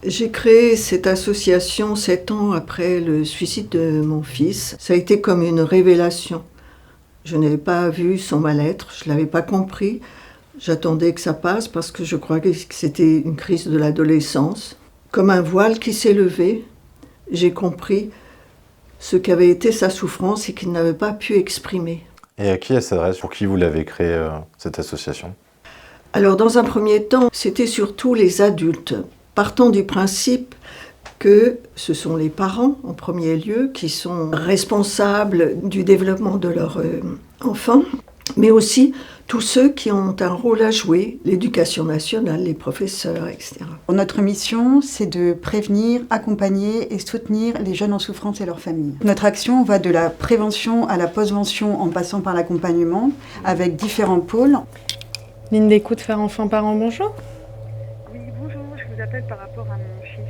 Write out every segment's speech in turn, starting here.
J'ai créé cette association 7 ans après le suicide de mon fils. Ça a été comme une révélation. Je n'avais pas vu son mal-être, je ne l'avais pas compris. J'attendais que ça passe parce que je crois que c'était une crise de l'adolescence. Comme un voile qui s'est levé, j'ai compris ce qu'avait été sa souffrance et qu'il n'avait pas pu exprimer. Et à qui elle s'adresse? Pour qui vous l'avez créée, cette association? Alors dans un premier temps, c'était surtout les adultes, partant du principe que ce sont les parents en premier lieu qui sont responsables du développement de leur enfant, mais aussi tous ceux qui ont un rôle à jouer, l'éducation nationale, les professeurs, etc. Notre mission, c'est de prévenir, accompagner et soutenir les jeunes en souffrance et leurs familles. Notre action va de la prévention à la postvention en passant par l'accompagnement avec différents pôles. Ligne d'écoute Faire Enfant Parents, bonjour. Oui, bonjour, je vous appelle par rapport à mon fils.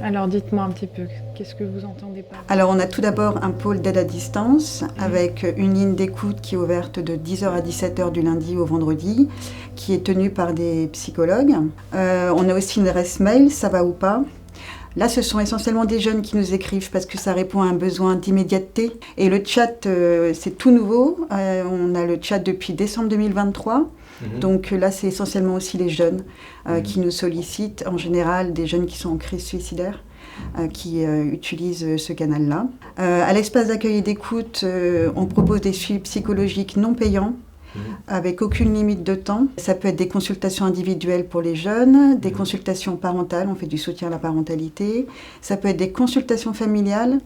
Alors dites-moi un petit peu, qu'est-ce que vous entendez par là? Alors on a tout d'abord un pôle d'aide à distance avec une ligne d'écoute qui est ouverte de 10h à 17h du lundi au vendredi, qui est tenue par des psychologues. On a aussi une adresse mail, ça va ou pas. Là, ce sont essentiellement des jeunes qui nous écrivent parce que ça répond à un besoin d'immédiateté. Et le chat, c'est tout nouveau. On a le chat depuis décembre 2023. Donc là, c'est essentiellement aussi les jeunes qui nous sollicitent, en général des jeunes qui sont en crise suicidaire, qui utilisent ce canal-là. À l'espace d'accueil et d'écoute, on propose des suivis psychologiques non payants, avec aucune limite de temps. Ça peut être des consultations individuelles pour les jeunes, des consultations parentales, on fait du soutien à la parentalité. Ça peut être des consultations familiales.